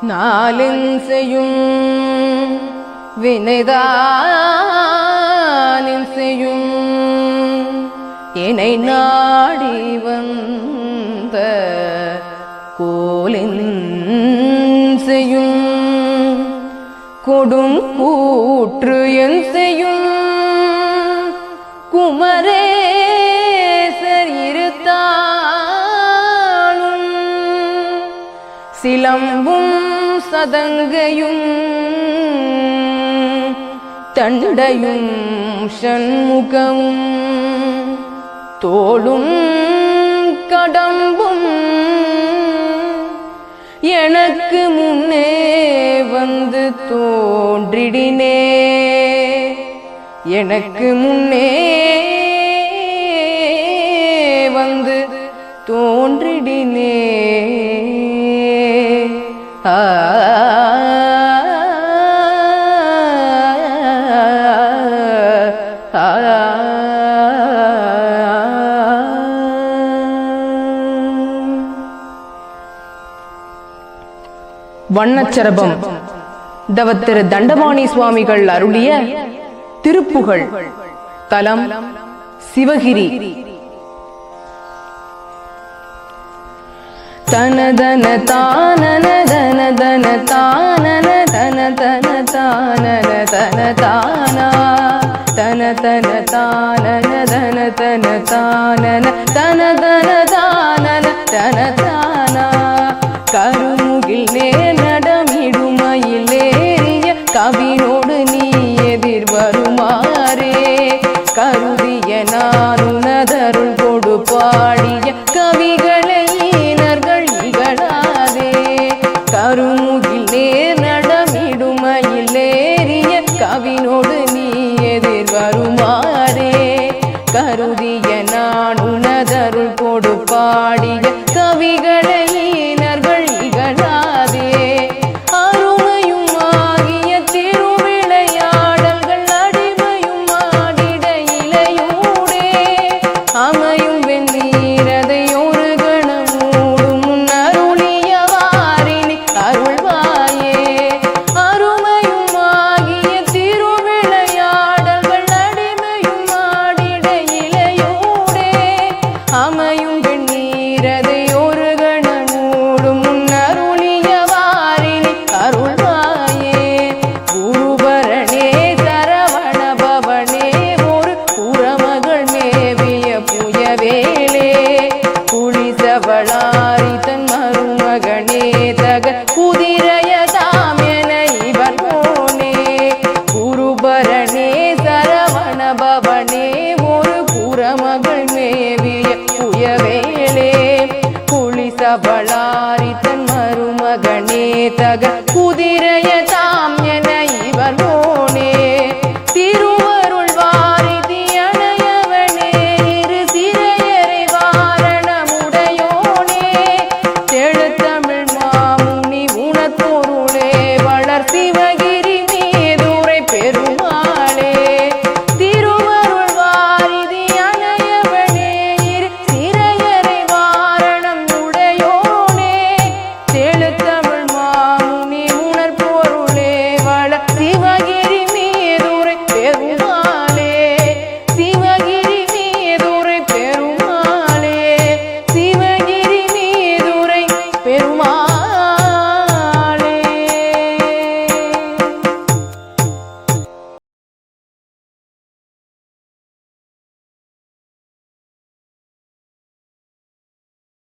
நாளின் செய்யும் வினைதானின் செய்யும் என்னை நாடி வந்த கோலின் செய்யும் கொடும் கூற்று என் செய்யும் குமரேசர் இருத்தாளும் சிலம்பும் சதங்கையும் தண்டையும் சண்முகமும் தோளும் கடம்பும் எனக்கு முன்னே வந்து தோன்றிடினே எனக்கு முன்னே வந்து தோன்றிடினே வண்ணச்சரபம் தவத்திரு தண்டபாணி சுவாமிகள் அருளிய திருப்புகழ். தலம் சிவகிரி. தனதன தானன தன தன தானன தன தன தானன தன தானா தன தன தானன தன தன தானன தன தன தானன தன தானா கருமுகில் நேர் நடமிடுமயிலேறிய கவினோடு நீ எதிர் வருமாறே கருதிய நான் உனதருள் கொடு பாடிய கவிகளை ஈனர்கள் இகழாதே கருமுகில் நேர் நடமிடுமயிலேறிய கவினோடு நீ எதிர் வருமாறே கருதிய நான் உனதருள் கொடு பாடிய கவிகளை ஈனர்கள் இகழாதே அருமையும் ஆகிய திருவிளையாடல்கள் அடிமையும் ஆடிட இலையூடே அமையும் வெந்நீரதை ஒரு கணம் மூடும் அருளிய வாரினி அருள்வாயே அருமையும் ஆகிய திருவிளையாடல்கள் அடிமையும் ஆடிட இலையூடே அமையும் வெந்நீரதை ஒரு கணம் மூடும் அருளிய வாரினி அருள்வாயே குருபரணே சரவண பவனே ஒரு புறமகள் மேவிய புயவேலே புலிசவளாரி தன் மருமகனே தக குதிரையதாம் என இவர் போனே குருபரணே சரவண பவனே ஒரு புறமகள் மேவிய புயவேலே புலிசவளாரி தன் மருமகனே தக குதிரையதாம்